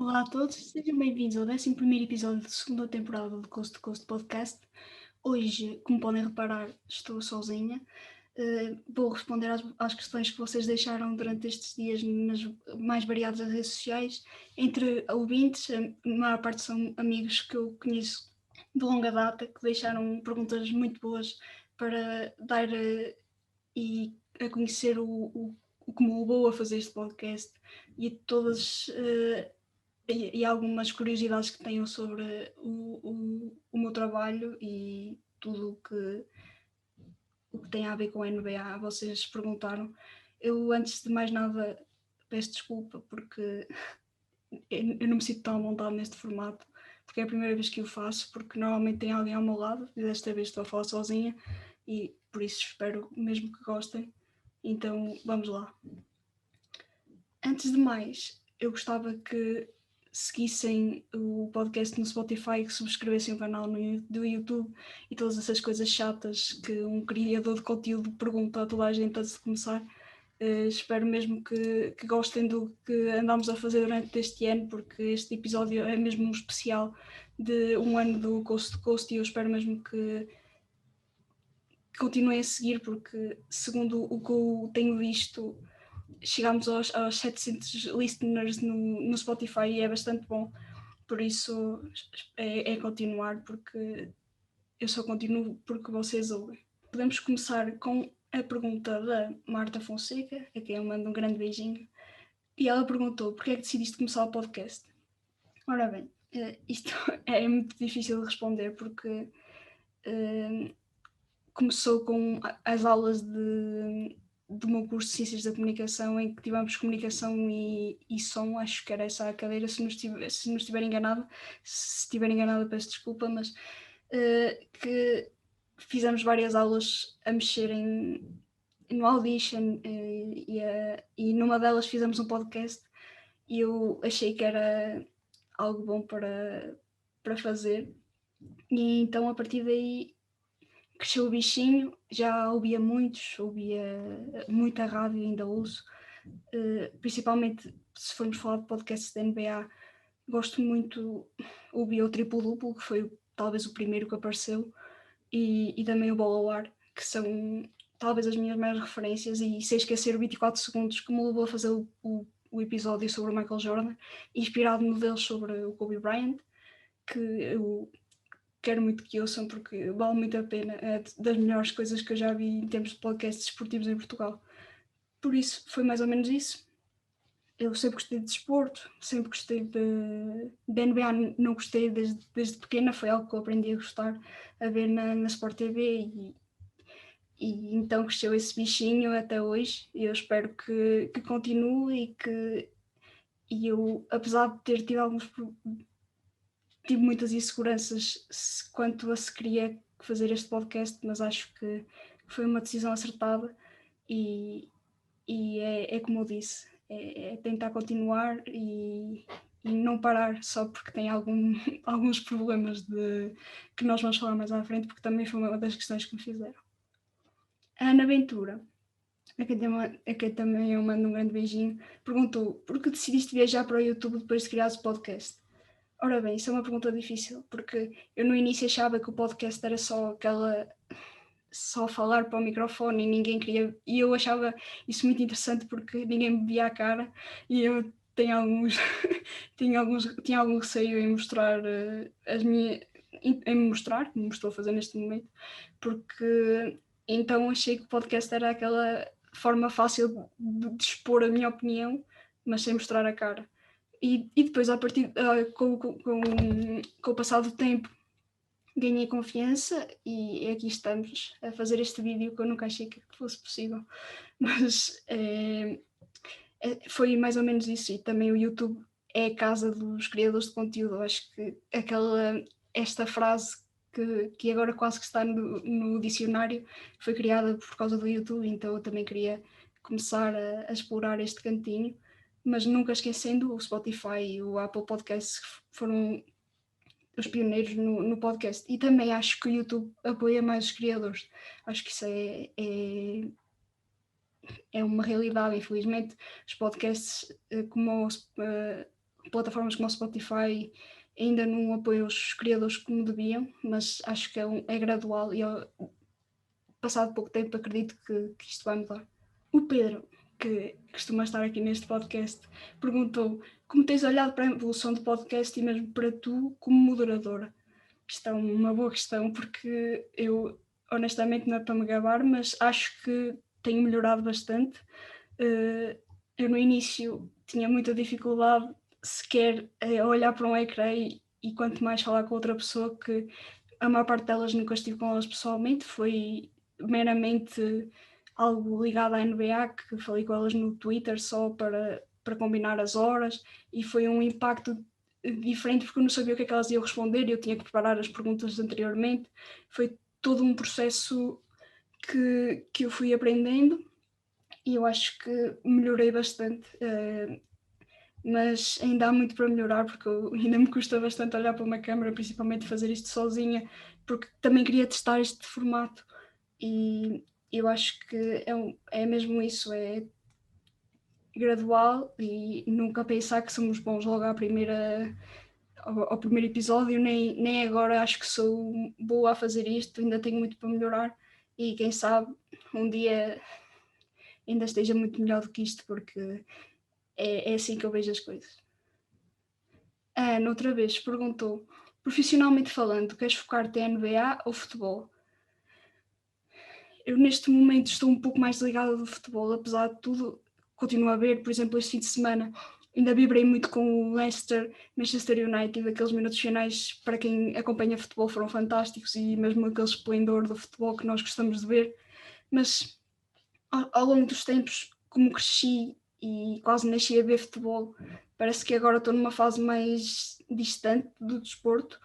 Olá a todos, sejam bem-vindos ao 11º episódio da segunda temporada do Coast to Coast Podcast. Hoje, como podem reparar, estou sozinha. Vou responder às questões que vocês deixaram durante estes dias nas mais variadas redes sociais. Entre ouvintes, a maior parte são amigos que eu conheço de longa data, que deixaram perguntas muito boas para dar e a conhecer o que me levou a fazer este podcast e todas e algumas curiosidades que tenham sobre o meu trabalho e tudo o que tem a ver com a NBA. Vocês perguntaram. Eu, antes de mais nada, peço desculpa porque eu não me sinto tão à vontade neste formato, porque é a primeira vez que o faço, porque normalmente tem alguém ao meu lado e desta vez estou a falar sozinha e por isso espero mesmo que gostem. Então vamos lá. Antes de mais, eu gostava que seguissem o podcast no Spotify, que subscrevessem o canal do YouTube e todas essas coisas chatas que um criador de conteúdo pergunta a toda a gente antes de começar. Espero mesmo que gostem do que andamos a fazer durante este ano, porque este episódio é mesmo um especial de um ano do Coast to Coast e eu espero mesmo que continuem a seguir, porque segundo o que eu tenho visto, chegámos aos 700 listeners no Spotify e é bastante bom, por isso é continuar, porque eu só continuo porque vocês ouvem. Podemos começar com a pergunta da Marta Fonseca, a quem eu mando um grande beijinho, e ela perguntou: porquê é que decidiste começar o podcast? Ora bem, isto é muito difícil de responder porque começou com as aulas do meu curso de Ciências da Comunicação, em que tivemos comunicação e som, acho que era essa a cadeira, se não estiver enganada, se estiver enganada peço desculpa, mas que fizemos várias aulas a mexer no Audition e numa delas fizemos um podcast e eu achei que era algo bom para fazer e então a partir daí cresceu o bichinho, já ouvia muita rádio, ainda ouço, principalmente se formos falar de podcasts da NBA, gosto muito, ouvi o Triplo Duplo, que foi talvez o primeiro que apareceu, e também o Bola ao Ar, que são talvez as minhas maiores referências, e sem esquecer o 24 segundos, que me levou a fazer o episódio sobre o Michael Jordan, inspirado no dele sobre o Kobe Bryant, que eu quero muito que ouçam porque vale muito a pena, é das melhores coisas que eu já vi em termos de podcasts esportivos em Portugal. Por isso, foi mais ou menos isso. Eu sempre gostei de desporto, sempre gostei de NBA, não gostei desde pequena, foi algo que eu aprendi a gostar, a ver na Sport TV e então cresceu esse bichinho até hoje e eu espero que continue e eu, apesar de ter tido tive muitas inseguranças quanto a se queria fazer este podcast, mas acho que foi uma decisão acertada e é como eu disse, é tentar continuar e não parar só porque tem alguns problemas que nós vamos falar mais à frente, porque também foi uma das questões que me fizeram. A Ana Ventura, a quem também eu mando um grande beijinho, perguntou: por que decidiste viajar para o YouTube depois de criares o podcast? Ora bem, isso é uma pergunta difícil, porque eu no início achava que o podcast era só falar para o microfone e ninguém queria, e eu achava isso muito interessante porque ninguém me via a cara e eu tinha algum receio em mostrar em me mostrar, como estou a fazer neste momento, porque então achei que o podcast era aquela forma fácil de expor a minha opinião, mas sem mostrar a cara. E depois, a partir com o passar do tempo, ganhei confiança e aqui estamos a fazer este vídeo que eu nunca achei que fosse possível. Mas foi mais ou menos isso. E também o YouTube é a casa dos criadores de conteúdo. Eu acho que esta frase que agora quase que está no dicionário foi criada por causa do YouTube, então eu também queria começar a explorar este cantinho, mas nunca esquecendo o Spotify e o Apple Podcasts, que foram os pioneiros no podcast. E também acho que o YouTube apoia mais os criadores. Acho que isso é uma realidade, infelizmente. Os podcasts como plataformas como o Spotify ainda não apoiam os criadores como deviam, mas acho que é gradual e passado pouco tempo acredito que isto vai mudar. O Pedro, que costuma estar aqui neste podcast, perguntou como tens olhado para a evolução do podcast e mesmo para tu como moderadora. Isto é uma boa questão, porque eu, honestamente, não é para me gabar, mas acho que tenho melhorado bastante. Eu no início tinha muita dificuldade sequer a olhar para um ecrã e quanto mais falar com outra pessoa, que a maior parte delas nunca estive com elas pessoalmente, foi meramente algo ligado à NBA, que falei com elas no Twitter só para combinar as horas, e foi um impacto diferente porque eu não sabia o que é que elas iam responder e eu tinha que preparar as perguntas anteriormente. Foi todo um processo que eu fui aprendendo e eu acho que melhorei bastante, mas ainda há muito para melhorar porque ainda me custa bastante olhar para uma câmera, principalmente fazer isto sozinha, porque também queria testar este formato e eu acho que é mesmo isso, é gradual e nunca pensar que somos bons logo ao primeiro episódio, nem agora acho que sou boa a fazer isto, ainda tenho muito para melhorar e quem sabe um dia ainda esteja muito melhor do que isto, porque é assim que eu vejo as coisas. A Ana outra vez perguntou, profissionalmente falando, queres focar-te em NBA ou futebol? Eu neste momento estou um pouco mais ligada do futebol, apesar de tudo, continuo a ver, por exemplo, este fim de semana ainda vibrei muito com o Manchester United, aqueles minutos finais para quem acompanha futebol foram fantásticos e mesmo aquele esplendor do futebol que nós gostamos de ver, mas ao longo dos tempos, como cresci e quase nasci a ver futebol, parece que agora estou numa fase mais distante do desporto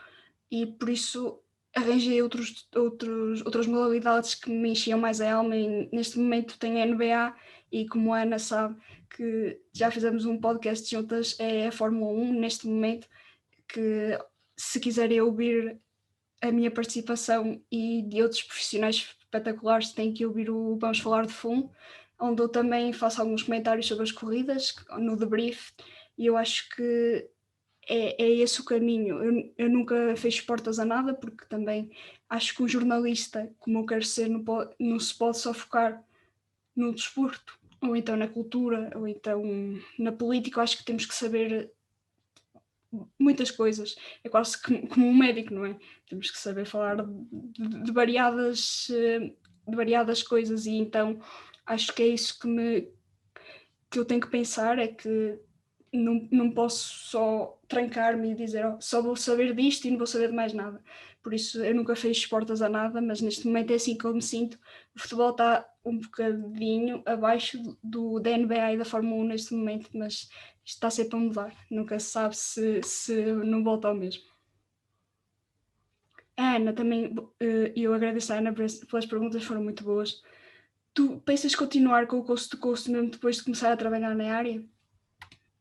e por isso arranjei outras modalidades que me enchiam mais a alma e neste momento tenho a NBA e como a Ana sabe que já fizemos um podcast juntas, é a Fórmula 1 neste momento, que se quiserem ouvir a minha participação e de outros profissionais espetaculares têm que ouvir o Vamos Falar de Fundo, onde eu também faço alguns comentários sobre as corridas, no debrief, e eu acho que é esse o caminho. Eu nunca fecho portas a nada, porque também acho que um jornalista, como eu quero ser, não se pode só focar no desporto, ou então na cultura, ou então na política. Eu acho que temos que saber muitas coisas. É quase como um médico, não é? Temos que saber falar de variadas coisas, e então acho que é isso que eu tenho que pensar, é que não posso só trancar-me e dizer só vou saber disto e não vou saber de mais nada. Por isso eu nunca fecho portas a nada, mas neste momento é assim que eu me sinto. O futebol está um bocadinho abaixo da NBA e da Fórmula 1 neste momento, mas isto está sempre a mudar. Nunca se sabe se não volta ao mesmo. A Ana também, eu agradeço a Ana pelas perguntas, foram muito boas. Tu pensas continuar com o Coast to Coast mesmo depois de começar a trabalhar na área?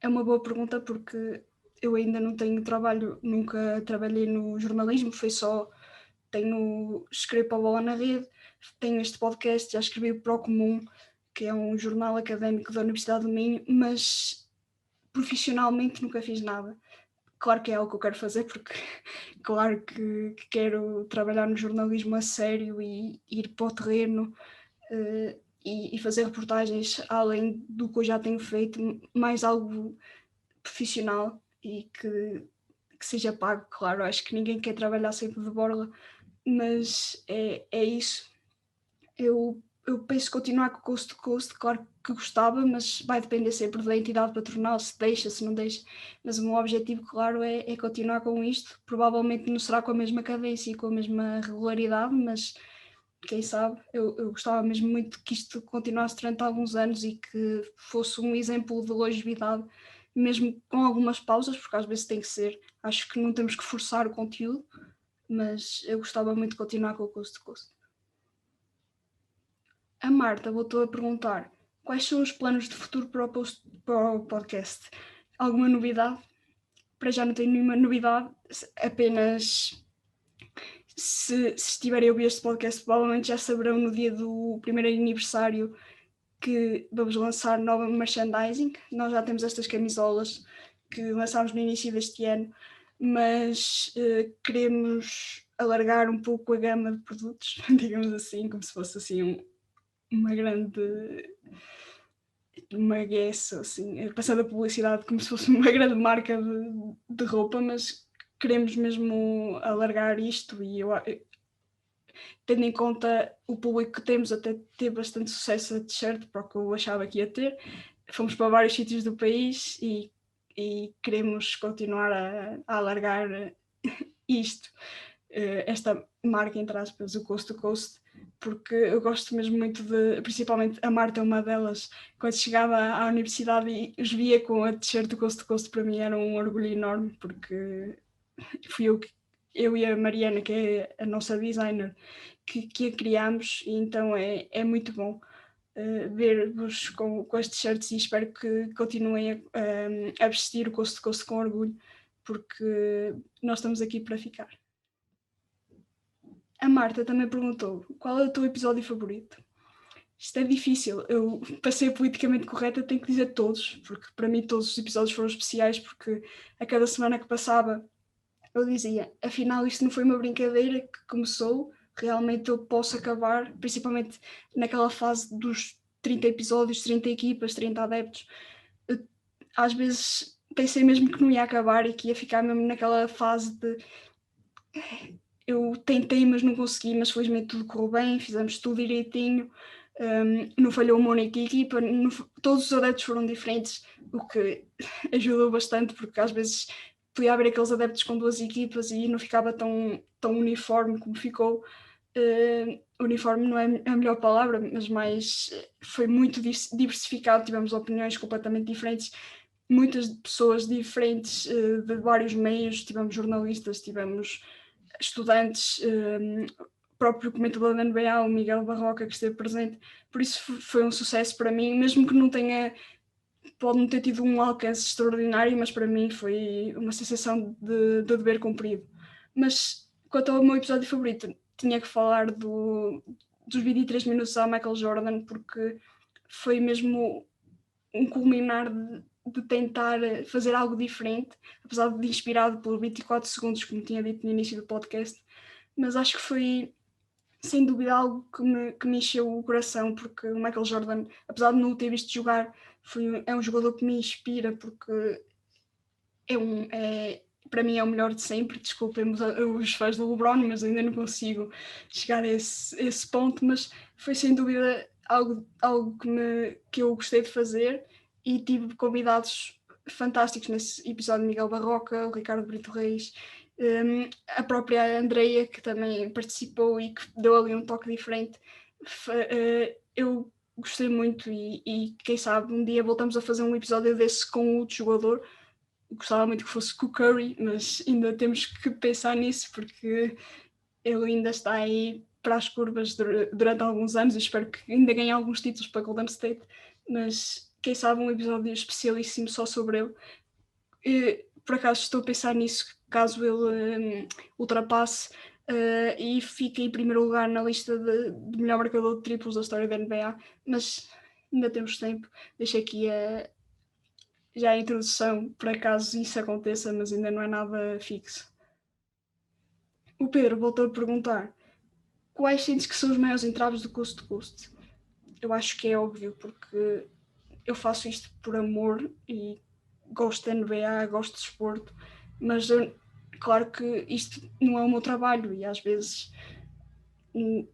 É uma boa pergunta porque eu ainda não tenho trabalho, nunca trabalhei no jornalismo, escrevo para a Bola na Rede, tenho este podcast, já escrevi para o Comum, que é um jornal académico da Universidade do Minho, mas profissionalmente nunca fiz nada. Claro que é algo que eu quero fazer, porque claro que quero trabalhar no jornalismo a sério e ir para o terreno, e fazer reportagens além do que eu já tenho feito, mais algo profissional e que seja pago, claro. Acho que ninguém quer trabalhar sempre de borla, mas é isso. Eu penso continuar com o Coast to Coast, claro que gostava, mas vai depender sempre da entidade patronal, se deixa, se não deixa. Mas o meu objetivo, claro, é continuar com isto. Provavelmente não será com a mesma cadência e com a mesma regularidade, mas quem sabe, eu gostava mesmo muito que isto continuasse durante alguns anos e que fosse um exemplo de longevidade, mesmo com algumas pausas, porque às vezes tem que ser. Acho que não temos que forçar o conteúdo, mas eu gostava muito de continuar com o Coast to Coast. A Marta voltou a perguntar quais são os planos de futuro para o podcast. Alguma novidade? Para já não tenho nenhuma novidade, apenas se estiverem a ouvir este podcast, provavelmente já saberão no dia do primeiro aniversário que vamos lançar nova merchandising. Nós já temos estas camisolas que lançámos no início deste ano, mas queremos alargar um pouco a gama de produtos, digamos assim, como se fosse assim uma grande uma Guess, assim, passando a publicidade como se fosse uma grande marca de roupa, mas queremos mesmo alargar isto e tendo em conta o público que temos, até ter bastante sucesso a t-shirt, para o que eu achava que ia ter. Fomos para vários sítios do país e queremos continuar a alargar isto, esta marca, entre aspas, o Coast to Coast, porque eu gosto mesmo muito principalmente a Marta é uma delas. Quando chegava à universidade e os via com a t-shirt do Coast to Coast, para mim era um orgulho enorme, porque fui eu e a Mariana, que é a nossa designer, que a criámos, e então é muito bom ver-vos com as t-shirts e espero que continuem a vestir o Coast to Coast com orgulho, porque nós estamos aqui para ficar. A Marta também perguntou qual é o teu episódio favorito. Isto é difícil, eu para ser politicamente correta tenho que dizer todos, porque para mim todos os episódios foram especiais, porque a cada semana que passava eu dizia, afinal isto não foi uma brincadeira que começou, realmente eu posso acabar, principalmente naquela fase dos 30 episódios, 30 equipas, 30 adeptos. Eu, às vezes pensei mesmo que não ia acabar e que ia ficar mesmo naquela fase de eu tentei, mas não consegui, mas felizmente tudo correu bem, fizemos tudo direitinho, não falhou uma única equipa, todos os adeptos foram diferentes, o que ajudou bastante, porque às vezes podia haver aqueles adeptos com duas equipas e não ficava tão uniforme como ficou. Uniforme não é a melhor palavra, mas foi muito diversificado, tivemos opiniões completamente diferentes, muitas pessoas diferentes de vários meios, tivemos jornalistas, tivemos estudantes, o próprio comentador da NBA, o Miguel Barroca, que esteve presente, por isso foi um sucesso para mim, mesmo que não tenha, pode não ter tido um alcance extraordinário, mas para mim foi uma sensação de dever cumprido. Mas quanto ao meu episódio favorito, tinha que falar dos 23 minutos a Michael Jordan, porque foi mesmo um culminar de tentar fazer algo diferente, apesar de inspirado por 24 segundos, como tinha dito no início do podcast, mas acho que foi sem dúvida algo que me encheu o coração, porque o Michael Jordan, apesar de não o ter visto jogar, é um jogador que me inspira, porque para mim é o melhor de sempre. Desculpem os fãs do LeBron, mas ainda não consigo chegar a esse ponto, mas foi sem dúvida algo que eu gostei de fazer e tive convidados fantásticos nesse episódio, Miguel Barroca, o Ricardo Brito Reis, a própria Andreia, que também participou e que deu ali um toque diferente. Eu gostei muito e quem sabe um dia voltamos a fazer um episódio desse com outro jogador. Gostava muito que fosse com o Curry, mas ainda temos que pensar nisso, porque ele ainda está aí para as curvas durante alguns anos e espero que ainda ganhe alguns títulos para Golden State, mas quem sabe um episódio especialíssimo só sobre ele. Por acaso estou a pensar nisso, caso ele ultrapasse e fique em primeiro lugar na lista de melhor marcador de triplos da história da NBA, mas ainda temos tempo. Deixo aqui já a introdução para caso isso aconteça, mas ainda não é nada fixo. O Pedro voltou a perguntar quais sentes que são os maiores entraves do Coast to Coast? Eu acho que é óbvio, porque eu faço isto por amor e gosto da NBA, gosto de desporto, mas claro que isto não é o meu trabalho e às vezes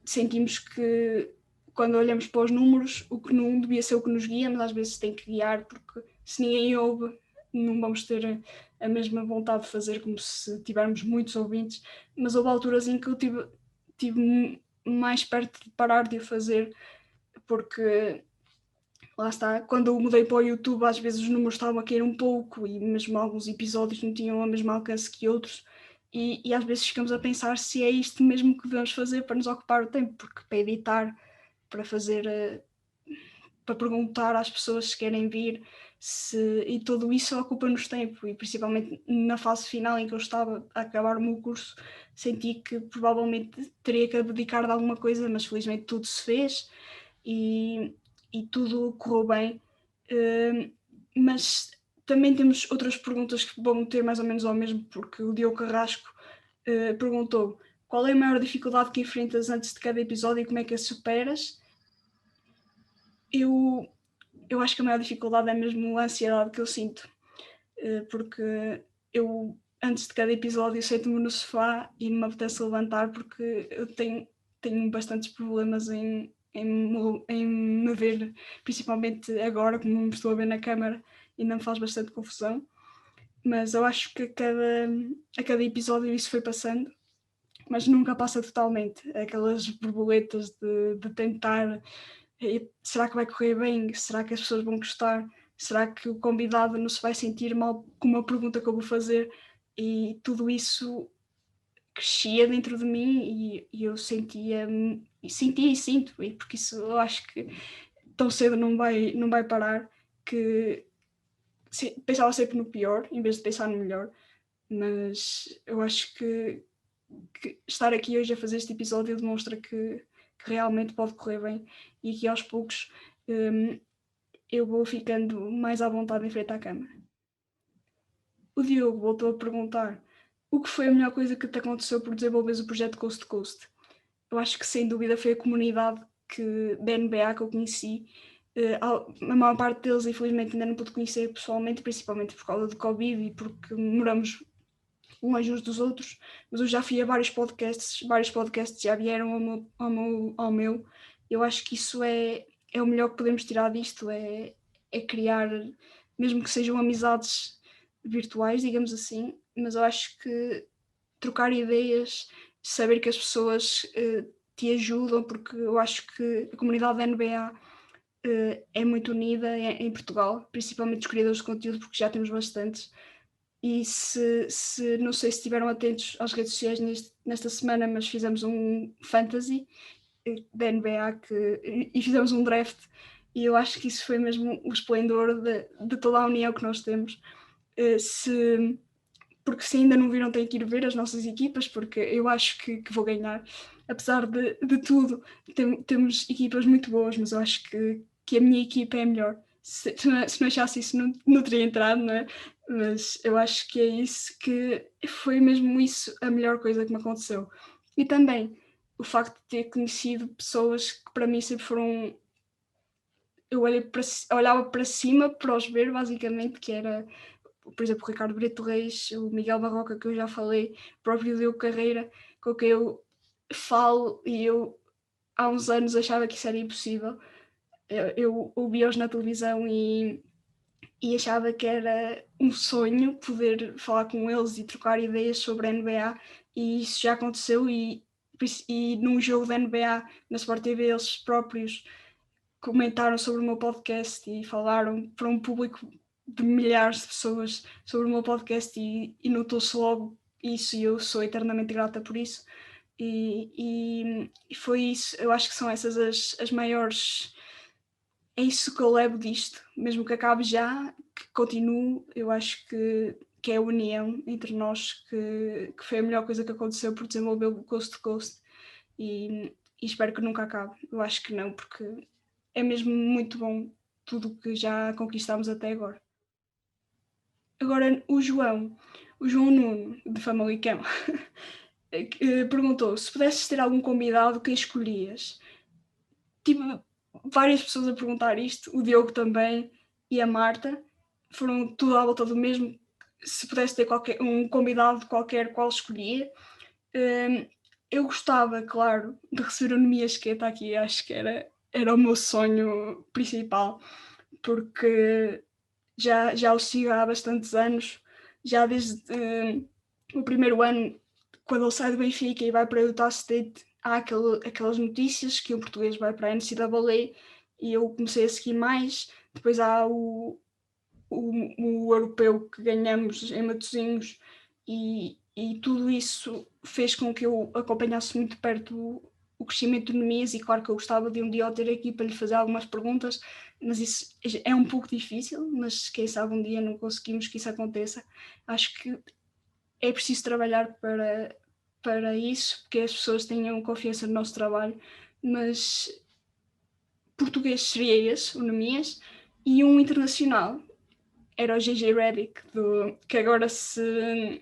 sentimos que quando olhamos para os números o que não devia ser o que nos guia, mas às vezes tem que guiar, porque se ninguém ouve não vamos ter a mesma vontade de fazer como se tivermos muitos ouvintes, mas houve alturas em que eu tive mais perto de parar de o fazer, porque lá está, quando eu mudei para o YouTube às vezes os números estavam a cair um pouco e mesmo alguns episódios não tinham o mesmo alcance que outros e às vezes ficamos a pensar se é isto mesmo que devemos fazer para nos ocupar o tempo, porque para editar, para fazer, para perguntar às pessoas se querem vir, e tudo isso ocupa-nos tempo e principalmente na fase final em que eu estava a acabar o meu curso senti que provavelmente teria que abdicar de alguma coisa, mas felizmente tudo se fez e tudo correu bem, mas também temos outras perguntas que vão ter mais ou menos ao mesmo, porque o Diogo Carrasco perguntou: qual é a maior dificuldade que enfrentas antes de cada episódio e como é que a superas? Eu acho que a maior dificuldade é mesmo a ansiedade que eu sinto, porque eu, antes de cada episódio, sento-me no sofá e não me apetece levantar, porque eu tenho bastantes problemas em me ver, principalmente agora, como me estou a ver na câmara, ainda me faz bastante confusão. Mas eu acho que a cada episódio isso foi passando, mas nunca passa totalmente. Aquelas borboletas de tentar, será que vai correr bem? Será que as pessoas vão gostar? Será que o convidado não se vai sentir mal com uma pergunta que eu vou fazer? E tudo isso crescia dentro de mim e eu sentia e sinto, e porque isso eu acho que tão cedo não vai parar, que pensava sempre no pior em vez de pensar no melhor, mas eu acho que estar aqui hoje a fazer este episódio demonstra que realmente pode correr bem e que aos poucos eu vou ficando mais à vontade em frente à câmara. O Diogo voltou a perguntar: o que foi a melhor coisa que te aconteceu por desenvolveres o projeto Coast to Coast? Eu acho que sem dúvida foi a comunidade da NBA que eu conheci. A maior parte deles, infelizmente, ainda não pude conhecer pessoalmente, principalmente por causa do Covid e porque moramos longe uns dos outros, mas eu já fui a vários podcasts já vieram ao meu. Eu acho que isso é o melhor que podemos tirar disto, é criar, mesmo que sejam amizades virtuais, digamos assim, mas eu acho que trocar ideias, saber que as pessoas te ajudam, porque eu acho que a comunidade da NBA é muito unida em Portugal, principalmente os criadores de conteúdo, porque já temos bastantes. E se não sei se estiveram atentos às redes sociais nesta semana, mas fizemos um fantasy da NBA e fizemos um draft, e eu acho que isso foi mesmo o esplendor de toda a união que nós temos. Porque se ainda não viram, têm que ir ver as nossas equipas, porque eu acho que vou ganhar. Apesar de tudo, temos equipas muito boas, mas eu acho que a minha equipa é melhor. Se não achasse isso, não teria entrado, não é? Mas eu acho que é isso, que foi mesmo isso a melhor coisa que me aconteceu. E também o facto de ter conhecido pessoas que para mim sempre foram. Eu olhava para cima para os ver, basicamente, que era, por exemplo, o Ricardo Brito Reis, o Miguel Barroca, que eu já falei, o próprio Diogo Carreira, com quem eu falo, e eu há uns anos achava que isso era impossível. Eu ouvia-os na televisão e achava que era um sonho poder falar com eles e trocar ideias sobre a NBA, e isso já aconteceu. E num jogo da NBA na Sport TV eles próprios comentaram sobre o meu podcast e falaram para um público de milhares de pessoas sobre o meu podcast, e notou-se logo isso, e eu sou eternamente grata por isso. E foi isso, eu acho que são essas as maiores. É isso que eu levo disto, mesmo que acabe já, que continue. Eu acho que é a união entre nós que foi a melhor coisa que aconteceu por desenvolver o Coast to Coast, e espero que nunca acabe. Eu acho que não, porque é mesmo muito bom tudo o que já conquistámos até agora. Agora, o João Nuno, de Famalicão, perguntou: se pudesses ter algum convidado, quem escolhias? Tive várias pessoas a perguntar isto, o Diogo também e a Marta, foram tudo à volta do mesmo. Se pudesse ter um convidado qualquer, qual escolhia? Eu gostava, claro, de receber o Numi Esqueta aqui, acho que era o meu sonho principal, porque já o sigo há bastantes anos, já desde o primeiro ano, quando ele sai do Benfica e vai para o Utah State, há aquelas notícias que o português vai para a NCAA, e eu comecei a seguir mais. Depois há o europeu que ganhamos em Matosinhos, e tudo isso fez com que eu acompanhasse muito de perto o crescimento do Nemias, e claro que eu gostava de um dia ao ter aqui para lhe fazer algumas perguntas, mas isso é um pouco difícil, mas quem sabe um dia não conseguimos que isso aconteça. Acho que é preciso trabalhar para isso, porque as pessoas tenham confiança no nosso trabalho, mas português seria esse, o Nemias, e um internacional. era o JJ Redick, que agora se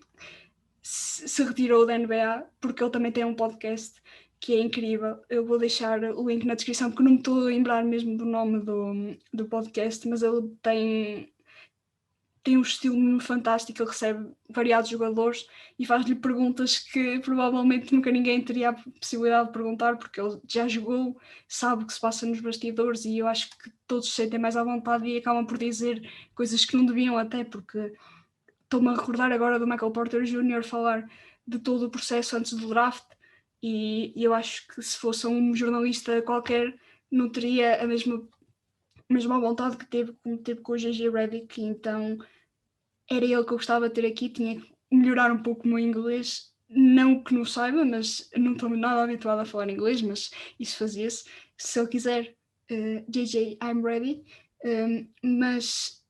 retirou da NBA, porque ele também tem um podcast que é incrível. Eu vou deixar o link na descrição, porque não me estou a lembrar mesmo do nome do podcast, mas ele tem um estilo fantástico. Ele recebe variados jogadores e faz-lhe perguntas que provavelmente nunca ninguém teria a possibilidade de perguntar, porque ele já jogou, sabe o que se passa nos bastidores, e eu acho que todos se sentem mais à vontade e acabam por dizer coisas que não deviam, até porque estou-me a recordar agora do Michael Porter Jr. falar de todo o processo antes do draft, e eu acho que se fosse um jornalista qualquer não teria a mesma vontade que teve com o JJ Redick. Então era ele que eu gostava de ter aqui. Tinha que melhorar um pouco o meu inglês, não que não saiba, mas não estou nada habituada a falar inglês, mas isso fazia-se. Se ele quiser, JJ, I'm ready. Mas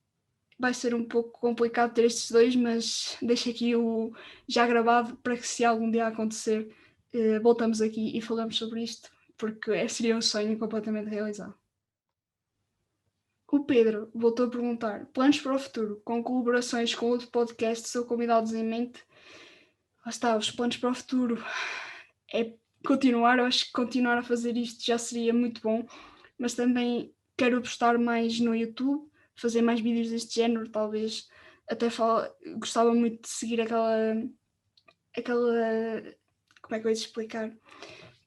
vai ser um pouco complicado ter estes dois, mas deixo aqui o já gravado para que, se algum dia acontecer, voltamos aqui e falamos sobre isto, porque seria um sonho completamente realizado. O Pedro voltou a perguntar: planos para o futuro, com colaborações com outro podcast ou convidados em mente? Lá está, os planos para o futuro é continuar. Eu acho que continuar a fazer isto já seria muito bom, mas também quero apostar mais no YouTube, fazer mais vídeos deste género. Talvez até gostava muito de seguir aquela como é que eu ia te explicar?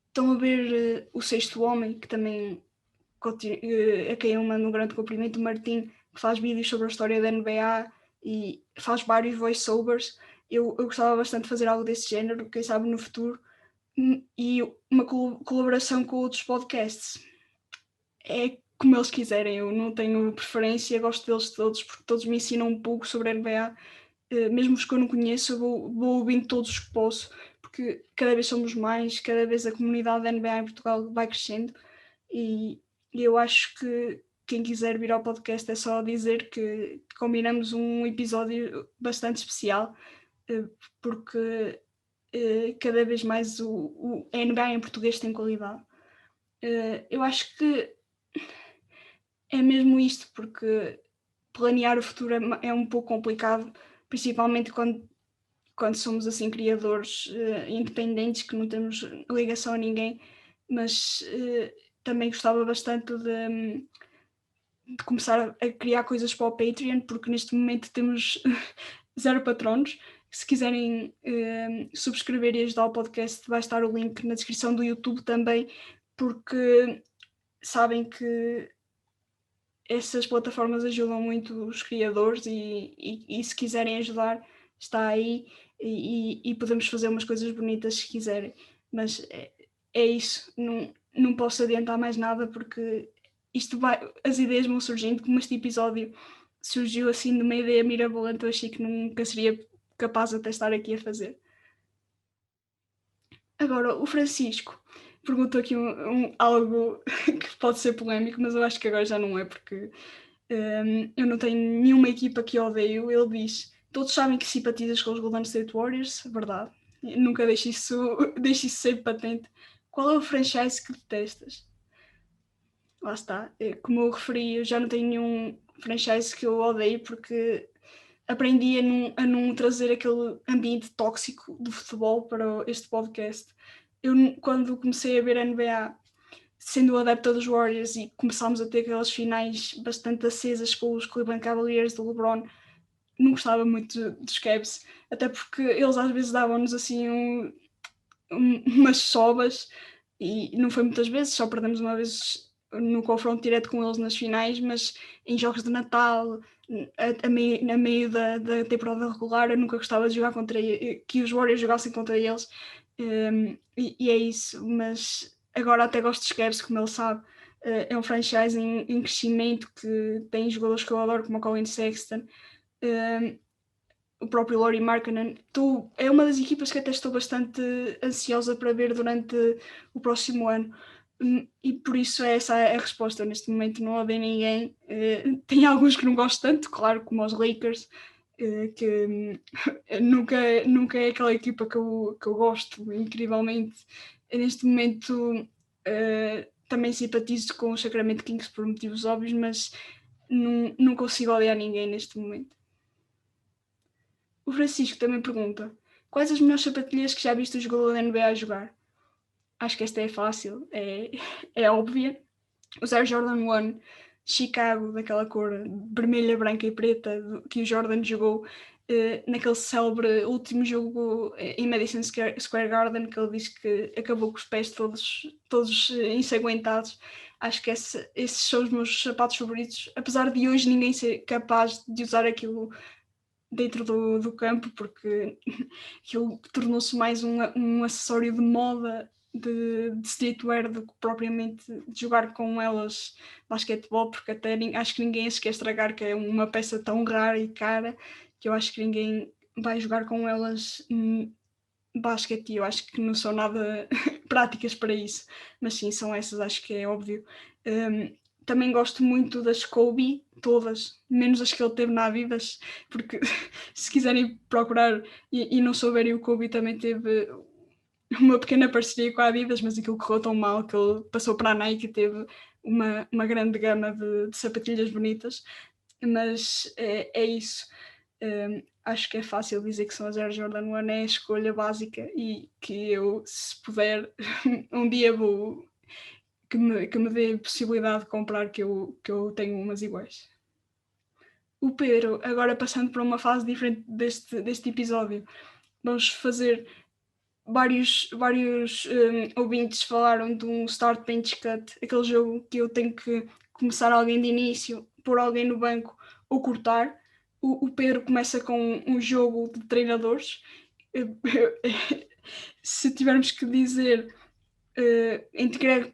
Estão a ver o Sexto Homem, que também a quem eu mando um grande cumprimento, o Martim, que faz vídeos sobre a história da NBA e faz vários voiceovers. Eu gostava bastante de fazer algo desse género, quem sabe no futuro. E uma colaboração com outros podcasts. É como eles quiserem, eu não tenho preferência, gosto deles todos, porque todos me ensinam um pouco sobre a NBA. Mesmo os que eu não conheço, eu vou ouvindo todos os que posso, porque cada vez somos mais, cada vez a comunidade da NBA em Portugal vai crescendo, e eu acho que quem quiser vir ao podcast é só dizer que combinamos um episódio bastante especial, porque cada vez mais a NBA em português tem qualidade. Eu acho que é mesmo isto, porque planear o futuro é um pouco complicado, principalmente quando somos assim criadores independentes, que não temos ligação a ninguém, mas também gostava bastante de começar a criar coisas para o Patreon, porque neste momento temos 0 patronos. Se quiserem subscrever e ajudar o podcast, vai estar o link na descrição do YouTube também, porque sabem que essas plataformas ajudam muito os criadores, e se quiserem ajudar, está aí, e podemos fazer umas coisas bonitas se quiserem. Mas é isso, não posso adiantar mais nada, porque as ideias vão surgindo. Como este episódio surgiu assim de uma ideia mirabolante, eu achei que nunca seria capaz de até estar aqui a fazer. Agora, o Francisco perguntou aqui algo que pode ser polémico, mas eu acho que agora já não é, porque eu não tenho nenhuma equipa que odeio. Ele diz: todos sabem que simpatizas com os Golden State Warriors, verdade. Nunca deixe isso ser patente. Qual é o franchise que detestas? Lá está. Como eu referi, eu já não tenho nenhum franchise que eu odeio, porque aprendi a não trazer aquele ambiente tóxico do futebol para este podcast. Eu, quando comecei a ver a NBA, sendo adepta dos Warriors, e começámos a ter aquelas finais bastante acesas com os Cleveland Cavaliers do LeBron, não gostava muito dos Cavs, até porque eles às vezes davam-nos assim umas sobas, e não foi muitas vezes, só perdemos uma vez no confronto direto com eles nas finais, mas em jogos de Natal, a meio da temporada regular, eu nunca gostava de jogar que os Warriors jogassem contra eles, e é isso. Mas agora até gosto de Cavs, como ele sabe. É um franchise em crescimento, que tem jogadores que eu adoro, como o Colin Sexton, o próprio Lauri Markkanen. É uma das equipas que até estou bastante ansiosa para ver durante o próximo ano, e por isso essa é a resposta. Neste momento não odeio ninguém. Tem alguns que não gosto tanto, claro, como os Lakers, que nunca é aquela equipa que eu gosto incrivelmente. Neste momento também simpatizo com o Sacramento Kings por motivos óbvios, mas não consigo odiar ninguém neste momento. O Francisco também pergunta: quais as melhores sapatilhas que já viste o jogador da NBA a jogar? Acho que esta é fácil, é óbvia. Os Air Jordan 1 Chicago, daquela cor vermelha, branca e preta que o Jordan jogou naquele célebre último jogo em Madison Square Garden, que ele disse que acabou com os pés todos ensanguentados. Acho que esses são os meus sapatos favoritos, apesar de hoje ninguém ser capaz de usar aquilo dentro do campo, porque aquilo tornou-se mais um acessório de moda de streetwear do que propriamente de jogar com elas basquetebol, porque até acho que ninguém se quer estragar, que é uma peça tão rara e cara, que eu acho que ninguém vai jogar com elas basquete, e eu acho que não são nada práticas para isso, mas sim, são essas, acho que é óbvio. Também gosto muito das Kobe, todas, menos as que ele teve na Adidas, porque se quiserem procurar e não souberem, o Kobe também teve uma pequena parceria com a Adidas, mas aquilo correu tão mal que ele passou para a Nike e teve uma grande gama de sapatilhas bonitas, mas é isso. Acho que é fácil dizer que são as Air Jordan 1, é a escolha básica e que eu, se puder, um dia vou que me dê a possibilidade de comprar, que eu tenho umas iguais. O Pedro, agora passando para uma fase diferente deste episódio, vamos fazer vários ouvintes falaram de um Start Bench Cut, aquele jogo que eu tenho que começar alguém de início, pôr alguém no banco ou cortar. O Pedro começa com um jogo de treinadores. Se tivermos que dizer entre Greg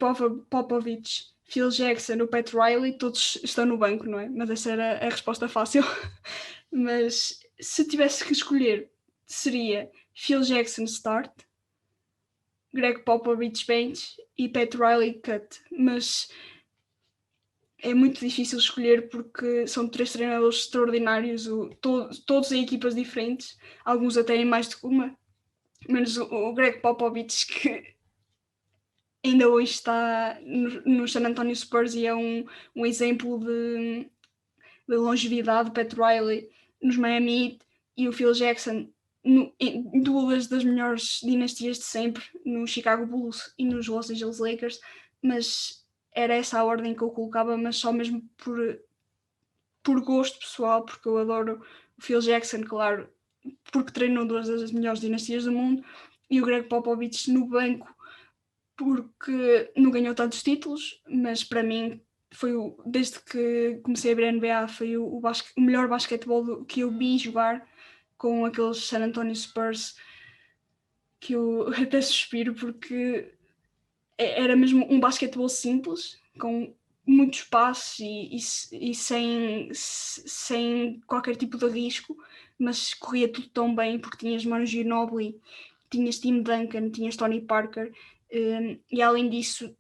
Popovich, Phil Jackson ou Pat Riley, todos estão no banco, não é? Mas essa era a resposta fácil. Mas se tivesse que escolher, seria Phil Jackson start, Greg Popovich bench e Pat Riley cut. Mas é muito difícil escolher porque são 3 treinadores extraordinários, todos em equipas diferentes, alguns até em mais de uma, menos o Greg Popovich, que ainda hoje está no San Antonio Spurs e é um exemplo de longevidade. Pat Riley nos Miami Heat e o Phil Jackson em duas das melhores dinastias de sempre, no Chicago Bulls e nos Los Angeles Lakers, mas era essa a ordem que eu colocava, mas só mesmo por gosto pessoal, porque eu adoro o Phil Jackson, claro, porque treinou duas das melhores dinastias do mundo, e o Greg Popovich no banco, porque não ganhou tantos títulos, mas para mim foi desde que comecei a ver a NBA, foi o melhor basquetebol que eu vi jogar, com aqueles San Antonio Spurs, que eu até suspiro, porque era mesmo um basquetebol simples, com muitos passos e sem qualquer tipo de risco, mas corria tudo tão bem, porque tinhas Manu Ginobili, tinhas Tim Duncan, tinhas Tony Parker, e além disso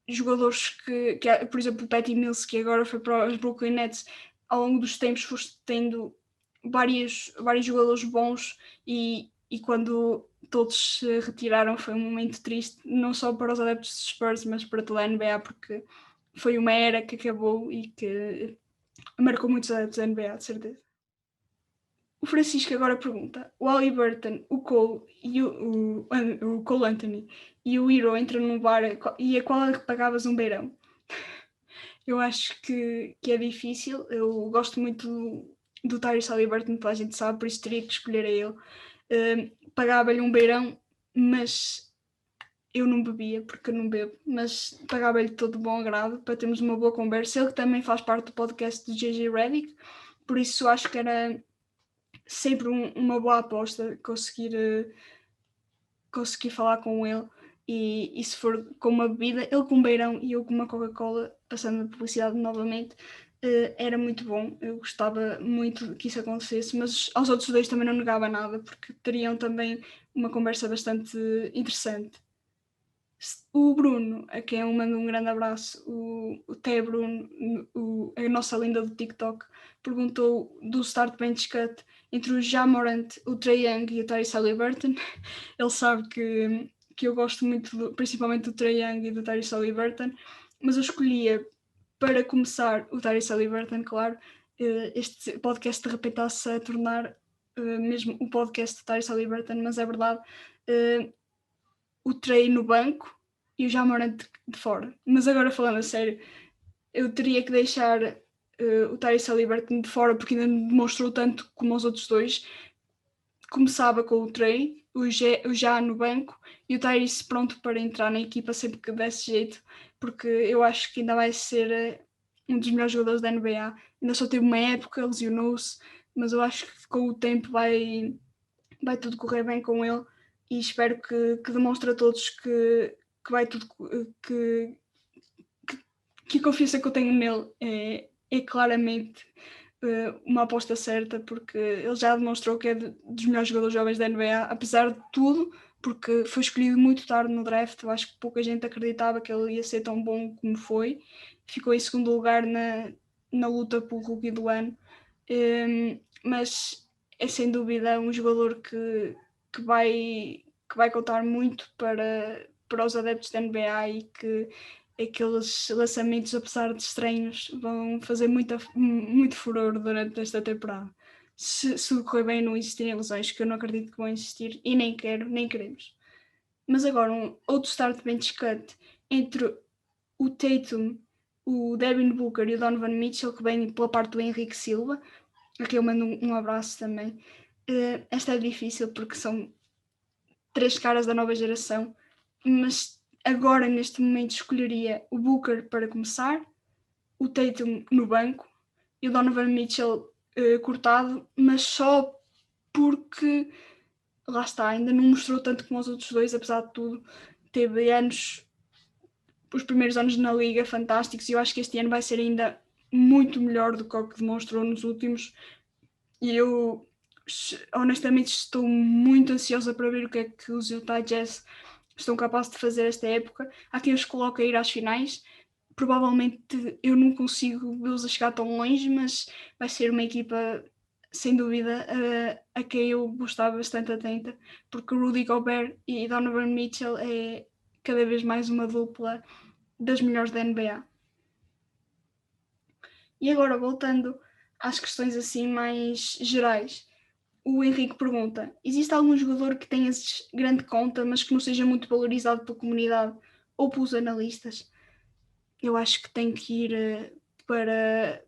jogadores que por exemplo o Patty Mills, que agora foi para os Brooklyn Nets, ao longo dos tempos foste tendo vários jogadores bons, e quando todos se retiraram foi um momento triste, não só para os adeptos dos Spurs, mas para toda a NBA, porque foi uma era que acabou e que marcou muitos adeptos da NBA, de certeza. O Francisco agora pergunta: o Haliburton, o Cole e o Cole Anthony e o Hero entram num bar e a qual é que pagavas um beirão? Eu acho que é difícil. Eu gosto muito do Tyrese Haliburton, toda a gente sabe, por isso teria que escolher a ele. Pagava-lhe um beirão, mas eu não bebia, porque eu não bebo, mas pagava-lhe todo de bom agrado para termos uma boa conversa. Ele também faz parte do podcast do JJ Redick, por isso acho que era sempre uma boa aposta conseguir falar com ele, e se for com uma bebida, ele com um beirão e eu com uma Coca-Cola, passando a publicidade novamente, era muito bom. Eu gostava muito que isso acontecesse, mas aos outros dois também não negava nada, porque teriam também uma conversa bastante interessante. O Bruno, a quem eu mando um grande abraço, o Té Bruno, a nossa linda do TikTok, perguntou do Start Bench Cut entre o Ja Morant, o Trae Young e o Tyrese Haliburton. Ele sabe que eu gosto muito, principalmente do Trae Young e do Tyrese Haliburton, mas eu escolhia para começar, o Tyrese Haliburton, claro, este podcast de repente está-se a tornar mesmo o podcast do Tyrese Haliburton, mas é verdade, o Trey no banco e o Ja Morant de fora. Mas agora falando a sério, eu teria que deixar o Tyrese Haliburton de fora porque ainda não demonstrou tanto como os outros dois. Começava com o Trey, o Ja no banco e o Tyrese pronto para entrar na equipa sempre que desse jeito, porque eu acho que ainda vai ser um dos melhores jogadores da NBA. Ainda só teve uma época, lesionou-se, mas eu acho que com o tempo vai tudo correr bem com ele e espero que demonstre a todos que vai tudo que a confiança que eu tenho nele é claramente uma aposta certa, porque ele já demonstrou que é dos melhores jogadores jovens da NBA, apesar de tudo, porque foi escolhido muito tarde no draft. Eu acho que pouca gente acreditava que ele ia ser tão bom como foi. Ficou em segundo lugar na luta pelo Rookie do ano, mas é sem dúvida um jogador que vai contar muito para os adeptos da NBA e que aqueles lançamentos, apesar de estranhos, vão fazer muito furor durante esta temporada. Se tudo correr bem, não existirem lesões, que eu não acredito que vão existir e nem quero, nem queremos. Mas agora, outro start bench cut entre o Tatum, o Devin Booker e o Donovan Mitchell, que vem pela parte do Henrique Silva, a quem eu mando um abraço também. Esta é difícil porque são três caras da nova geração, mas agora neste momento escolheria o Booker para começar, o Tatum no banco e o Donovan Mitchell cortado, mas só porque lá está, ainda não mostrou tanto como os outros dois, apesar de tudo, teve os primeiros anos na liga fantásticos e eu acho que este ano vai ser ainda muito melhor do que o que demonstrou nos últimos e eu honestamente estou muito ansiosa para ver o que é que os Utah Jazz estão capazes de fazer esta época. Há quem os coloque a ir às finais. Provavelmente eu não consigo vê-los a chegar tão longe, mas vai ser uma equipa sem dúvida a quem eu vou estar bastante atenta, porque Rudy Gobert e Donovan Mitchell é cada vez mais uma dupla das melhores da NBA. E agora voltando às questões assim mais gerais, o Henrique pergunta: existe algum jogador que tenha grande conta, mas que não seja muito valorizado pela comunidade ou pelos analistas? Eu acho que tem que ir para,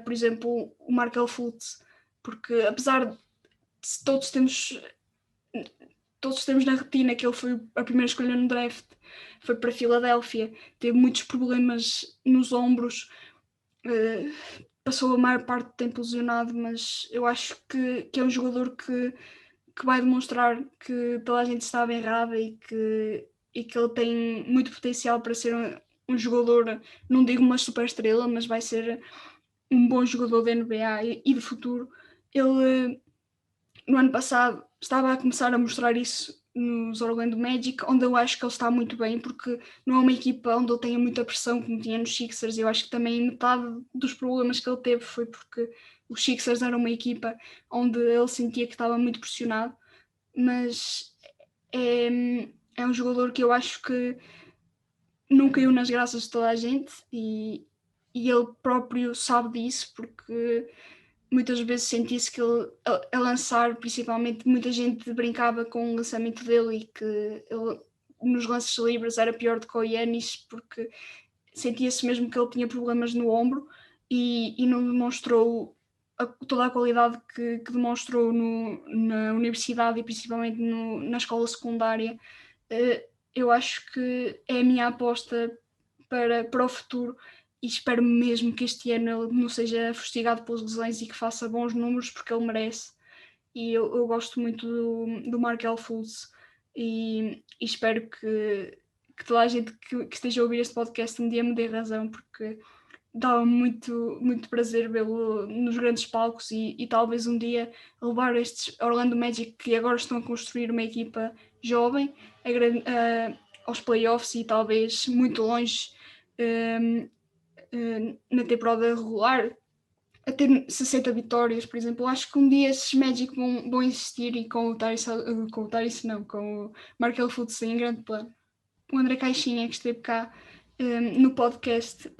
por exemplo, o Markel Fultz, porque apesar de todos temos na retina que ele foi a primeira escolha no draft, foi para a Filadélfia, teve muitos problemas nos ombros, passou a maior parte do tempo lesionado, mas eu acho que é um jogador que vai demonstrar que toda a gente estava errada e que ele tem muito potencial para ser um jogador, não digo uma super estrela, mas vai ser um bom jogador da NBA e de futuro. Ele, no ano passado, estava a começar a mostrar isso nos Orlando Magic, onde eu acho que ele está muito bem, porque não é uma equipa onde ele tenha muita pressão como tinha nos Sixers. Eu acho que também metade dos problemas que ele teve foi porque os Sixers eram uma equipa onde ele sentia que estava muito pressionado, mas é um jogador que eu acho que não caiu nas graças de toda a gente e ele próprio sabe disso, porque muitas vezes sentia-se que ele, a lançar, principalmente, muita gente brincava com o lançamento dele e que ele, nos lances livres, era pior do que o Giannis, porque sentia-se mesmo que ele tinha problemas no ombro e não demonstrou toda a qualidade que demonstrou na universidade e principalmente na escola secundária. Eu acho que é a minha aposta para o futuro e espero mesmo que este ano ele não seja fustigado pelas lesões e que faça bons números, porque ele merece. E eu gosto muito do Markel Fultz e espero que toda a gente que esteja a ouvir este podcast um dia me dê razão, porque dá muito, muito prazer vê-lo nos grandes palcos e talvez um dia levar estes Orlando Magic, que agora estão a construir uma equipa jovem, aos playoffs e talvez muito longe na temporada regular, a ter 60 vitórias, por exemplo. Eu acho que um dia esses Magic vão existir e com o Tyrese não, com o Markel Fultz em grande plano. O André Caixinha, que esteve cá no podcast,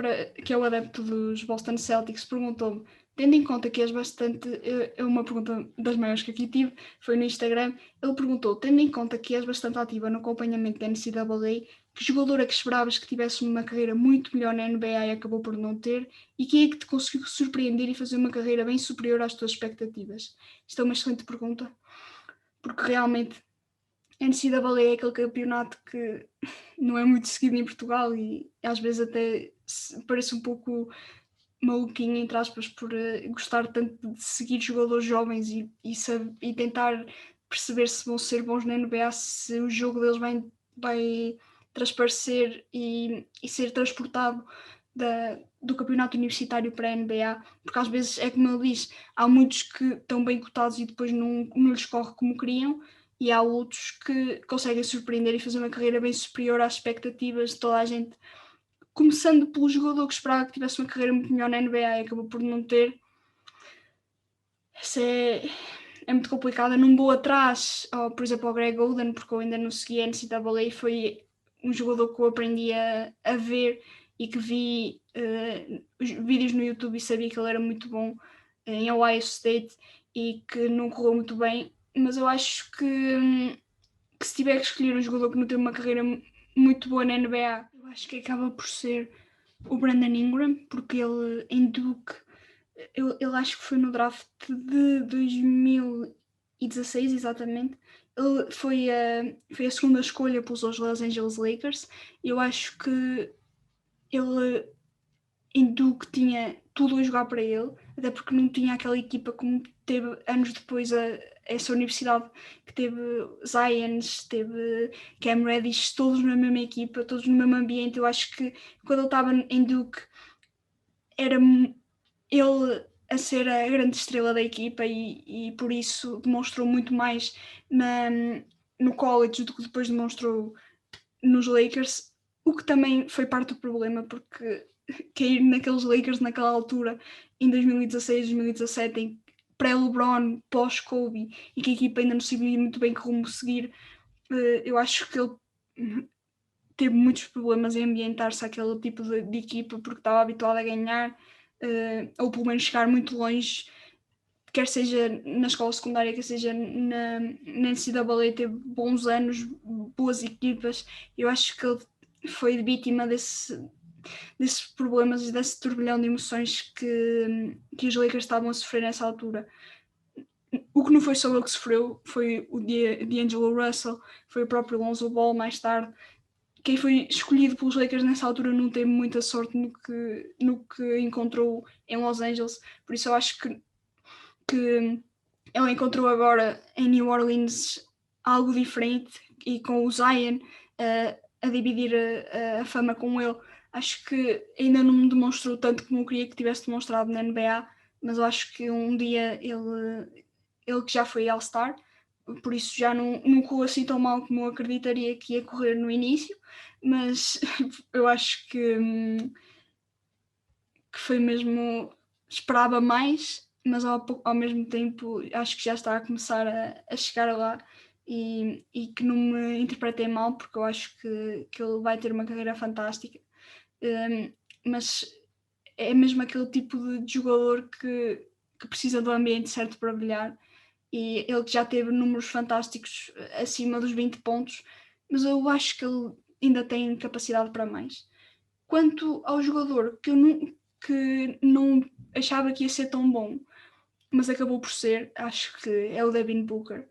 que é o adepto dos Boston Celtics, perguntou-me, tendo em conta que és bastante, é uma pergunta das maiores que aqui tive, foi no Instagram, ele perguntou, tendo em conta que és bastante ativa no acompanhamento da NCAA, que jogador é que esperavas que tivesse uma carreira muito melhor na NBA e acabou por não ter, e quem é que te conseguiu surpreender e fazer uma carreira bem superior às tuas expectativas? Isto é uma excelente pergunta, porque realmente a NCAA é aquele campeonato que não é muito seguido em Portugal e às vezes até parece um pouco maluquinho, entre aspas, por gostar tanto de seguir jogadores jovens e tentar perceber se vão ser bons na NBA, se o jogo deles vai transparecer e ser transportado do campeonato universitário para a NBA, porque às vezes é como ele diz, há muitos que estão bem cotados e depois não lhes corre como queriam, e há outros que conseguem surpreender e fazer uma carreira bem superior às expectativas de toda a gente, começando pelo jogador que esperava que tivesse uma carreira muito melhor na NBA e acabou por não ter. Isso é muito complicado. Eu não vou atrás, por exemplo, ao Greg Oden, porque eu ainda não segui a NCAA e foi um jogador que eu aprendi a ver e que vi os vídeos no YouTube e sabia que ele era muito bom em Ohio State e que não correu muito bem, mas eu acho que se tiver que escolher um jogador que não tem uma carreira muito boa na NBA, eu acho que acaba por ser o Brandon Ingram, porque ele em Duke, ele acho que foi no draft de 2016, exatamente. Ele foi a segunda escolha pelos Los Angeles Lakers. Eu acho que ele em Duke tinha tudo a jogar para ele, até porque não tinha aquela equipa como teve anos depois essa universidade, que teve Zions, teve Cam Reddish, todos na mesma equipa, todos no mesmo ambiente. Eu acho que quando ele estava em Duke era ele a ser a grande estrela da equipa e por isso demonstrou muito mais no college do que depois demonstrou nos Lakers, o que também foi parte do problema, porque cair naqueles Lakers naquela altura, em 2016, 2017, em pré-LeBron, pós-Kobe, e que a equipa ainda não sabia muito bem como seguir, eu acho que ele teve muitos problemas em ambientar-se àquele tipo de equipa, porque estava habituado a ganhar, ou pelo menos chegar muito longe, quer seja na escola secundária, quer seja na NCAA, teve bons anos, boas equipas. Eu acho que ele foi vítima desses problemas e desse turbilhão de emoções que os Lakers estavam a sofrer nessa altura. O que não foi só ele que sofreu, foi o D'Angelo Russell, foi o próprio Lonzo Ball mais tarde. Quem foi escolhido pelos Lakers nessa altura não teve muita sorte no que encontrou em Los Angeles, por isso eu acho que ele encontrou agora em New Orleans algo diferente e com o Zion a dividir a fama com ele. Acho que ainda não me demonstrou tanto como eu queria que tivesse demonstrado na NBA, mas eu acho que um dia ele que já foi All-Star, por isso já não correu assim tão mal como eu acreditaria que ia correr no início, mas eu acho que foi mesmo, esperava mais, mas ao mesmo tempo acho que já está a começar a chegar lá e que não me interpretei mal, porque eu acho que ele vai ter uma carreira fantástica. Mas é mesmo aquele tipo de jogador que precisa do ambiente certo para brilhar, e ele que já teve números fantásticos acima dos 20 pontos, mas eu acho que ele ainda tem capacidade para mais. Quanto ao jogador que não achava que ia ser tão bom, mas acabou por ser, acho que é o Devin Booker.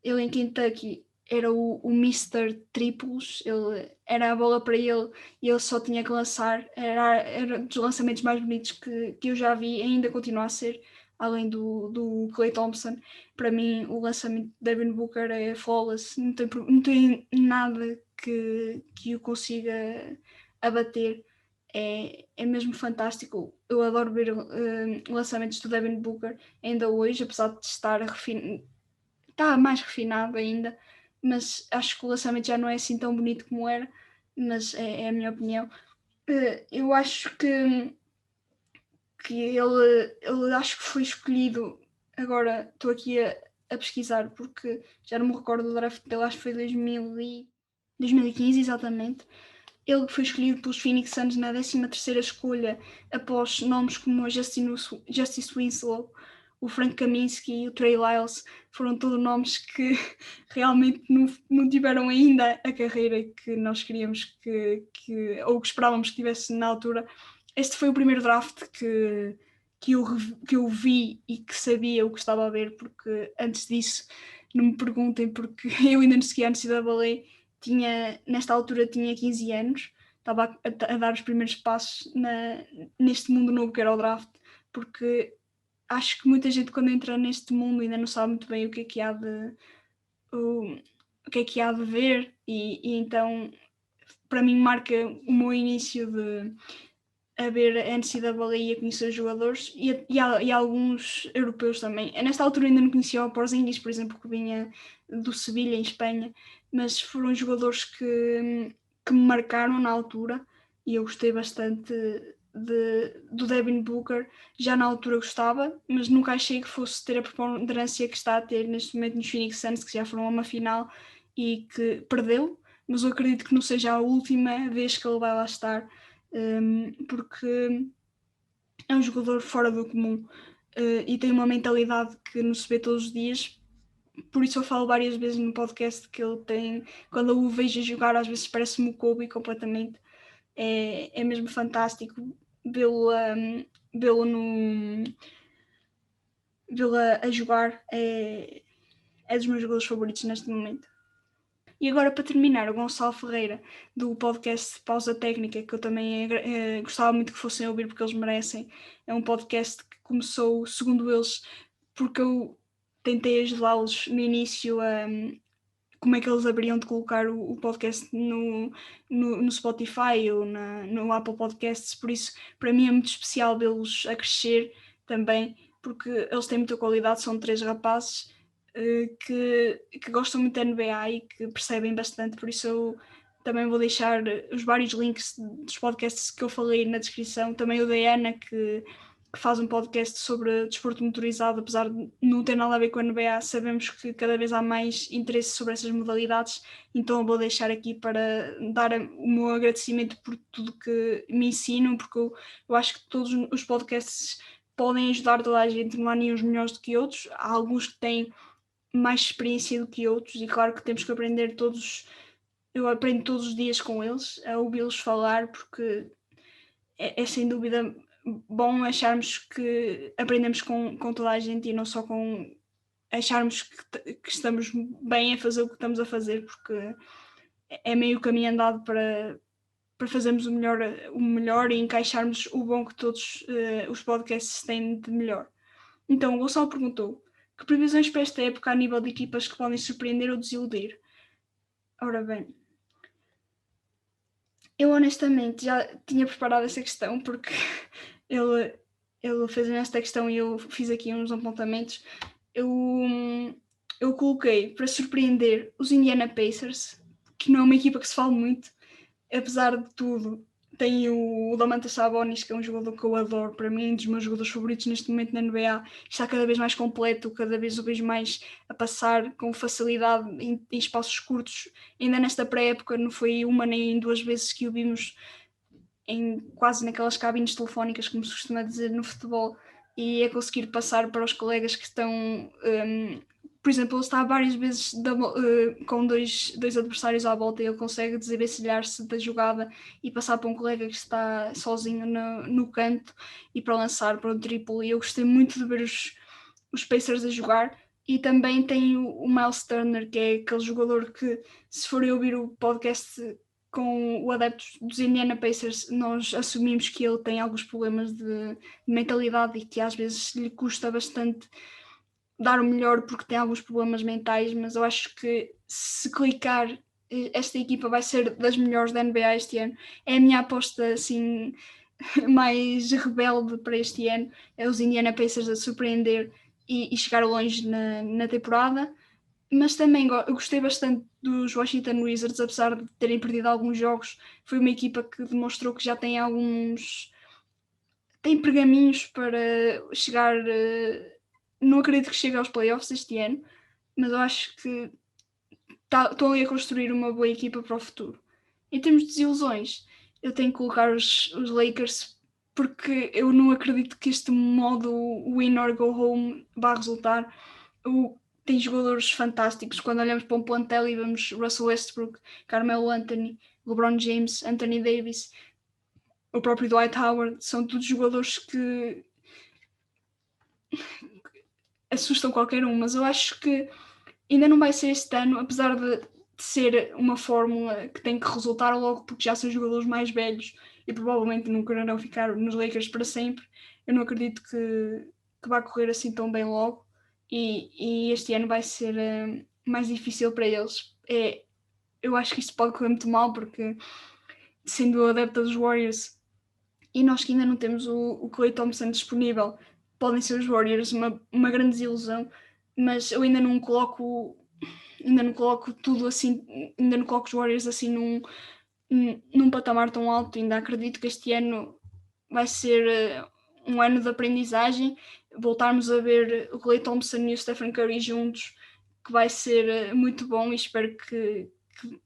Ele em Kentucky era o Mr. Triplos, ele, era a bola para ele e ele só tinha que lançar, era dos lançamentos mais bonitos que eu já vi, ainda continua a ser, além do Klay Thompson. Para mim, o lançamento de Devin Booker é flawless, não tem nada que o consiga abater. É mesmo fantástico. Eu adoro ver lançamentos do Devin Booker ainda hoje, apesar de estar está mais refinado ainda, mas acho que o lançamento já não é assim tão bonito como era, mas é a minha opinião. Eu acho que ele acho que foi escolhido, agora estou aqui a pesquisar porque já não me recordo do draft dele, acho que foi 2015 exatamente. ele foi escolhido pelos Phoenix Suns na 13ª escolha, após nomes como a Justice Winslow, o Frank Kaminsky e o Trey Lyles. Foram todos nomes que realmente não tiveram ainda a carreira que nós queríamos ou que esperávamos que tivesse na altura. Este foi o primeiro draft que eu vi e que sabia o que estava a ver, porque antes disso, não me perguntem, porque eu ainda não seguia a NCAA. Nesta altura tinha 15 anos, estava a dar os primeiros passos neste mundo novo que era o draft, porque acho que muita gente, quando entra neste mundo, ainda não sabe muito bem o que há de ver, e então para mim marca o meu início de a ver a NCAA e a conhecer os jogadores, e alguns europeus também. Nesta altura ainda não conhecia o Porzingis, por exemplo, que vinha do Sevilha, em Espanha, mas foram jogadores que me marcaram na altura, e eu gostei bastante do Devin Booker. Já na altura gostava, mas nunca achei que fosse ter a preponderância que está a ter neste momento nos Phoenix Suns, que já foram a uma final e que perdeu, mas eu acredito que não seja a última vez que ele vai lá estar, porque é um jogador fora do comum, e tem uma mentalidade que não se vê todos os dias. Por isso eu falo várias vezes no podcast que ele tem, quando eu o vejo jogar, às vezes parece-me o Kobe completamente. É mesmo fantástico vê-lo, vê-lo, no, vê-lo a jogar. É dos meus jogadores favoritos neste momento. E agora, para terminar, o Gonçalo Ferreira, do podcast Pausa Técnica, que eu também gostava muito que fossem ouvir, porque eles merecem. É um podcast que começou, segundo eles, porque eu tentei ajudá-los no início a como é que eles haveriam de colocar o podcast no Spotify ou no Apple Podcasts. Por isso, para mim é muito especial vê-los a crescer também, porque eles têm muita qualidade. São 3 rapazes que gostam muito da NBA e que percebem bastante. Por isso eu também vou deixar os vários links dos podcasts que eu falei na descrição. Também o da Ana, que faz um podcast sobre desporto motorizado. Apesar de não ter nada a ver com a NBA, sabemos que cada vez há mais interesse sobre essas modalidades, então eu vou deixar aqui para dar o meu agradecimento por tudo que me ensinam, porque eu acho que todos os podcasts podem ajudar toda a gente. Não há nem uns melhores do que outros, há alguns que têm mais experiência do que outros, e claro que temos que aprender todos. Eu aprendo todos os dias com eles, a ouvi-los falar, porque é sem dúvida bom acharmos que aprendemos com toda a gente, e não só com acharmos que estamos bem a fazer o que estamos a fazer, porque é meio caminho andado para fazermos o melhor e encaixarmos o bom que todos os podcasts têm de melhor. Então, o Gonçalo perguntou: que previsões para esta época a nível de equipas que podem surpreender ou desiludir? Ora bem, eu honestamente já tinha preparado essa questão, porque ele fez esta questão e eu fiz aqui uns apontamentos. Eu coloquei para surpreender os Indiana Pacers, que não é uma equipa que se fala muito, apesar de tudo. Tem o Domantas Sabonis, que é um jogador que eu adoro, para mim, um dos meus jogadores favoritos neste momento na NBA. Está cada vez mais completo, cada vez o vejo mais a passar com facilidade em espaços curtos. Ainda nesta pré-época não foi uma nem 2 vezes que o vimos quase naquelas cabines telefónicas, como se costuma dizer no futebol, e é conseguir passar para os colegas que estão... por exemplo, ele está várias vezes com dois adversários à volta, e ele consegue desvencilhar-se da jogada e passar para um colega que está sozinho no canto e para lançar para o triplo. E eu gostei muito de ver os Pacers a jogar. E também tem o Miles Turner, que é aquele jogador que, se forem ouvir o podcast com o adepto dos Indiana Pacers, nós assumimos que ele tem alguns problemas de mentalidade e que às vezes lhe custa bastante dar o melhor porque tem alguns problemas mentais, mas eu acho que se clicar, esta equipa vai ser das melhores da NBA este ano. É a minha aposta assim mais rebelde para este ano, é os Indiana Pacers a surpreender e chegar longe na temporada. Mas também eu gostei bastante dos Washington Wizards, apesar de terem perdido alguns jogos. Foi uma equipa que demonstrou que já tem tem pergaminhos para chegar. Não acredito que chegue aos playoffs este ano, mas eu acho que estão ali a construir uma boa equipa para o futuro. Em termos de desilusões, eu tenho que colocar os Lakers, porque eu não acredito que este modo win or go home vá resultar. Tem jogadores fantásticos. Quando olhamos para um plantel e vemos Russell Westbrook, Carmelo Anthony, LeBron James, Anthony Davis, o próprio Dwight Howard, são todos jogadores que assustam qualquer um, mas eu acho que ainda não vai ser este ano, apesar de ser uma fórmula que tem que resultar logo, porque já são jogadores mais velhos e provavelmente não quererão ficar nos Lakers para sempre. Eu não acredito que vá correr assim tão bem logo, e este ano vai ser mais difícil para eles. Eu acho que isto pode correr muito mal, porque sendo adepta dos Warriors e nós que ainda não temos o Klay Thompson disponível, podem ser os Warriors uma grande desilusão, mas eu ainda não coloco tudo assim, ainda não coloco os Warriors assim num patamar tão alto. Ainda acredito que este ano vai ser um ano de aprendizagem, voltarmos a ver o Klay Thompson e o Stephen Curry juntos, que vai ser muito bom, e espero que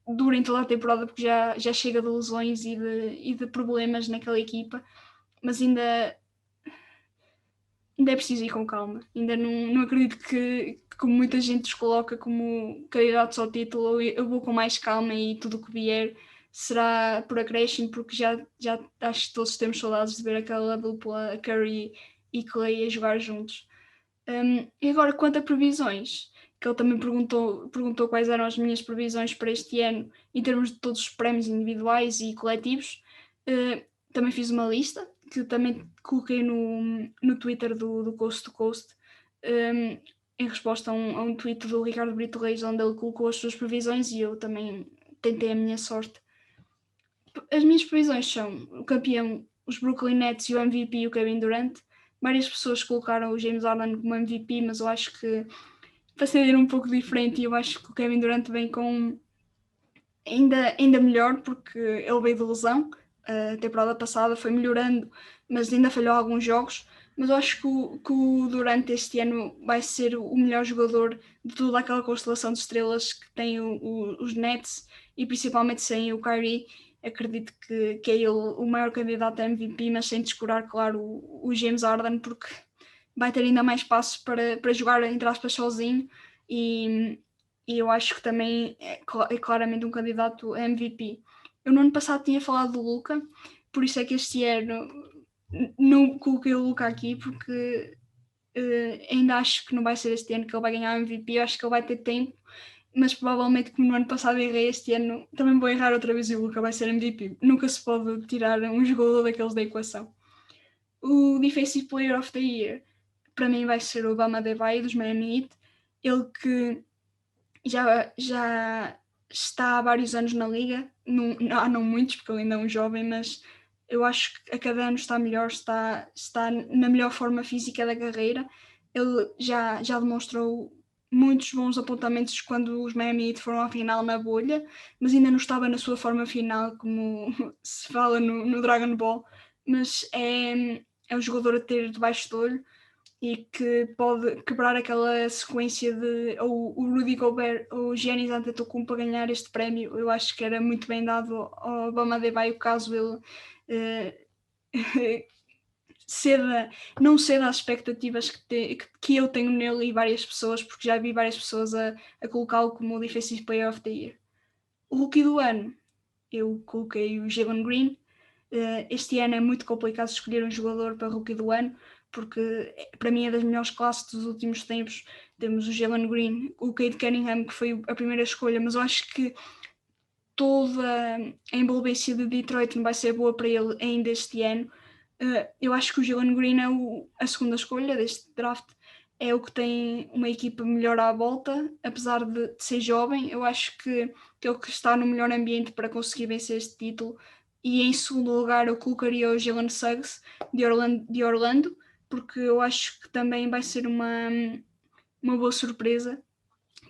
durem toda a temporada, porque já chega de lesões e de problemas naquela equipa, mas ainda é preciso ir com calma. Ainda não acredito que, como muita gente os coloca como candidatos ao título, eu vou com mais calma e tudo o que vier será por acréscimo, porque já acho que todos temos saudades de ver aquela dupla Curry e Clay a jogar juntos. E agora, quanto a previsões, que ele também perguntou quais eram as minhas previsões para este ano em termos de todos os prémios individuais e coletivos. Também fiz uma lista que também coloquei no Twitter do Coast to Coast, em resposta a um tweet do Ricardo Brito Reis, onde ele colocou as suas previsões, e eu também tentei a minha sorte. As minhas previsões são o campeão, os Brooklyn Nets, e o MVP, o Kevin Durant. Várias pessoas colocaram o James Harden como MVP, mas eu acho que vai ser um pouco diferente, e eu acho que o Kevin Durant vem com ainda melhor, porque ele veio de lesão. A temporada passada foi melhorando, mas ainda falhou alguns jogos. Mas eu acho que o Durant este ano vai ser o melhor jogador de toda aquela constelação de estrelas que tem os Nets, e principalmente sem o Kyrie. Acredito que é ele o maior candidato a MVP, mas sem descurar, claro, o James Harden, porque vai ter ainda mais espaço para jogar, entre aspas, sozinho, e eu acho que também é claramente um candidato a MVP. Eu no ano passado tinha falado do Luka, por isso é que este ano não coloquei o Luka aqui, porque ainda acho que não vai ser este ano que ele vai ganhar o MVP. Eu acho que ele vai ter tempo, mas provavelmente, como no ano passado errei, este ano também vou errar outra vez e o Luka vai ser MVP. Nunca se pode tirar um jogador daqueles da equação. O Defensive Player of the Year para mim vai ser o Bama Adebayo dos Miami Heat. Ele que já está há vários anos na liga, não muitos, porque ele ainda é um jovem, mas eu acho que a cada ano está melhor, está na melhor forma física da carreira. Ele já demonstrou muitos bons apontamentos quando os Miami Heat foram à final na bolha, mas ainda não estava na sua forma final, como se fala no Dragon Ball. Mas é um jogador a ter debaixo do olho, e que pode quebrar aquela sequência de ou o Rudy Gobert ou o Giannis Antetokounmpo para ganhar este prémio. Eu acho que era muito bem dado ao Bama Adebayo, caso ele não ceda às expectativas que eu tenho nele, e várias pessoas, porque já vi várias pessoas a colocá-lo como o Defensive Player of the Year. O Rookie do ano, eu coloquei o Jalen Green. Este ano é muito complicado escolher um jogador para Rookie do ano, porque para mim é das melhores classes dos últimos tempos. Temos o Jalen Green, o Cade Cunningham, que foi a primeira escolha, mas eu acho que toda a envolvência de Detroit não vai ser boa para ele ainda este ano. Eu acho que o Jalen Green é a segunda escolha deste draft. É o que tem uma equipa melhor à volta, apesar de ser jovem. Eu acho que é o que está no melhor ambiente para conseguir vencer este título. E em segundo lugar eu colocaria o Jalen Suggs de Orlando, porque eu acho que também vai ser uma boa surpresa.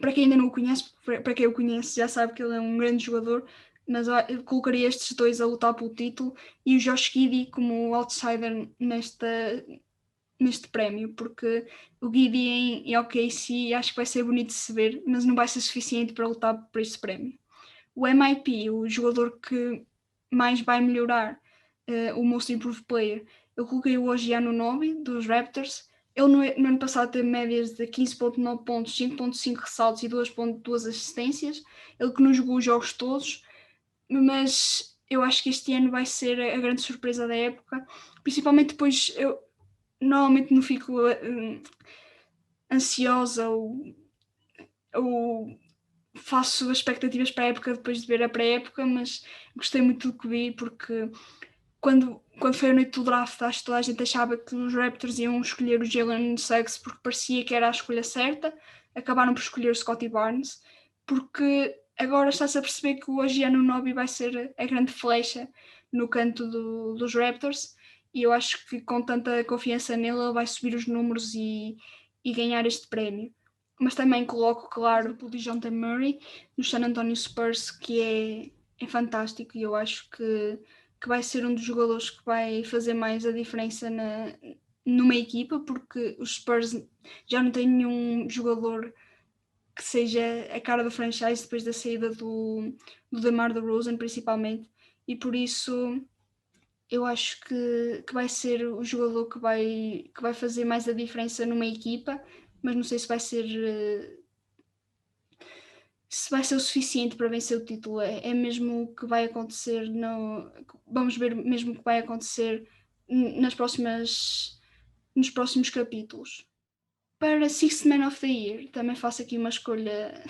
Para quem ainda não o conhece, para quem o conhece já sabe que ele é um grande jogador, mas eu colocaria estes dois a lutar pelo título, e o Josh Giddey como outsider neste prémio, porque o Giddey em OKC acho que vai ser bonito de se ver, mas não vai ser suficiente para lutar por este prémio. o MIP, o jogador que mais vai melhorar, o Most Improved Player, eu coloquei o OG Anunoby, dos Raptors. Ele no ano passado teve médias de 15.9 pontos, 5.5 ressaltos e 2.2 assistências. Ele que não jogou os jogos todos, mas eu acho que este ano vai ser a grande surpresa da época, principalmente depois. Eu normalmente não fico ansiosa ou faço expectativas para a época depois de ver a pré-época, mas gostei muito do que vi, porque quando foi a noite do draft, acho que toda a gente achava que os Raptors iam escolher o Jalen Suggs porque parecia que era a escolha certa. Acabaram por escolher o Scottie Barnes, porque agora está-se a perceber que o OG Anunoby vai ser a grande flecha no canto dos Raptors, e eu acho que com tanta confiança nele ele vai subir os números e ganhar este prémio. Mas também coloco, claro, o DeJounte Murray no San Antonio Spurs, que é fantástico, e eu acho que vai ser um dos jogadores que vai fazer mais a diferença numa equipa, porque os Spurs já não têm nenhum jogador que seja a cara da franchise depois da saída do DeMar DeRozan, principalmente, e por isso eu acho que vai ser o jogador que vai fazer mais a diferença numa equipa, mas não sei se vai ser o suficiente para vencer o título. É mesmo o que vai acontecer. Vamos ver mesmo o que vai acontecer nos próximos capítulos. Para Sixth Man of the Year, também faço aqui uma escolha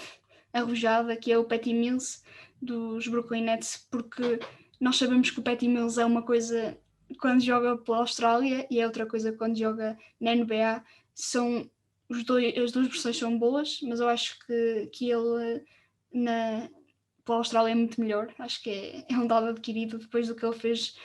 arrojada, que é o Patty Mills, dos Brooklyn Nets, porque nós sabemos que o Patty Mills é uma coisa quando joga pela Austrália e é outra coisa quando joga na NBA. As duas versões são boas, mas eu acho que ele pela Austrália é muito melhor. Acho que é um dado adquirido depois do que ele fez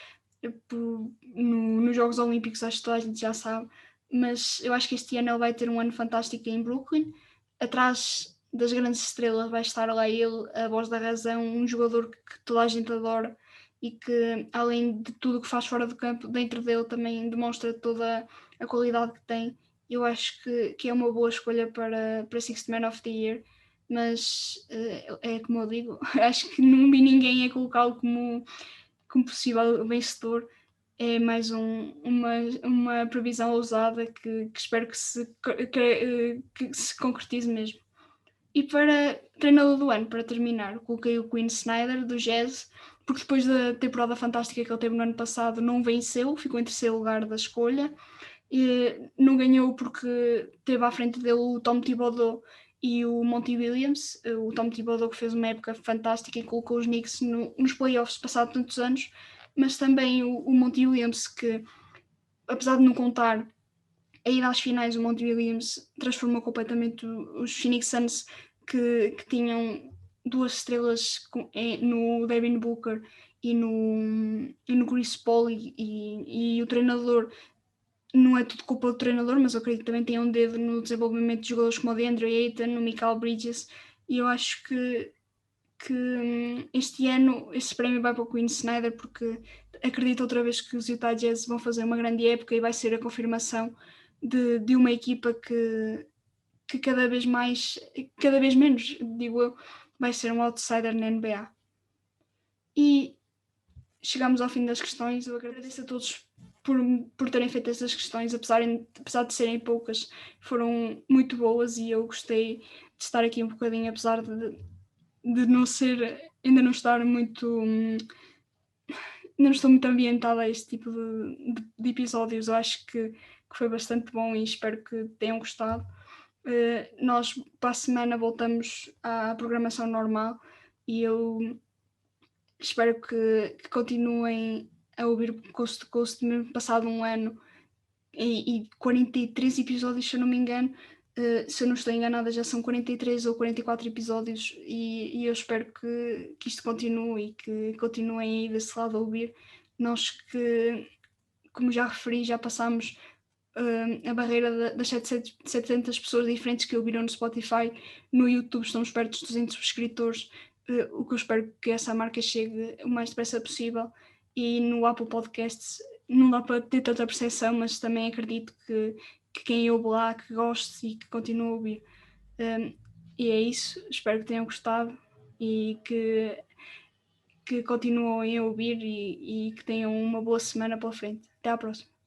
nos Jogos Olímpicos, acho que toda a gente já sabe. Mas eu acho que este ano ele vai ter um ano fantástico em Brooklyn. Atrás das grandes estrelas vai estar lá ele, a voz da razão, um jogador que toda a gente adora e que, além de tudo o que faz fora do campo, dentro dele também demonstra toda a qualidade que tem. Eu acho que é uma boa escolha para Sixth Man of the Year, mas é como eu digo, acho que não vi ninguém a colocá-lo como possível vencedor. É mais uma previsão ousada que espero que se concretize mesmo. E para treinador do ano, para terminar, coloquei o Quinn Snyder, do Jazz, porque depois da temporada fantástica que ele teve no ano passado, não venceu, ficou em terceiro lugar da escolha. E não ganhou porque teve à frente dele o Tom Thibodeau e o Monty Williams. O Tom Thibodeau, que fez uma época fantástica e colocou os Knicks nos playoffs passado tantos anos, mas também o Monty Williams, que apesar de não contar a ida às finais, o Monty Williams transformou completamente os Phoenix Suns, que tinham duas estrelas no Devin Booker e no Chris Paul, e o treinador, não é tudo culpa do treinador, mas eu acredito que também tem um dedo no desenvolvimento de jogadores como o DeAndre Ayton, no Mikal Bridges, e eu acho que este ano esse prémio vai para o Quinn Snyder, porque acredito outra vez que os Utah Jazz vão fazer uma grande época e vai ser a confirmação de uma equipa que cada vez menos, digo eu, vai ser um outsider na NBA. E chegamos ao fim das questões. Eu agradeço a todos por terem feito estas questões, apesar de serem poucas, foram muito boas e eu gostei de estar aqui um bocadinho, apesar de não ser, ainda não estar muito, não estou muito ambientada a este tipo de episódios. Eu acho que foi bastante bom e espero que tenham gostado. Nós para a semana voltamos à programação normal e eu espero que continuem a ouvir Coast to Coast, mesmo passado um ano e 43 episódios, se eu não me engano. Se eu não estou enganada, já são 43 ou 44 episódios e eu espero que isto continue e que continuem aí desse lado a ouvir. Nós que, como já referi, já passámos a barreira das 700 pessoas diferentes que ouviram no Spotify. No YouTube estamos perto dos 200 subscritores, o que eu espero que essa marca chegue o mais depressa possível. E no Apple Podcasts não dá para ter tanta percepção, mas também acredito que quem ouve lá, que goste e que continue a ouvir. E é isso, espero que tenham gostado e que que continuem a ouvir e que tenham uma boa semana pela frente. Até à próxima.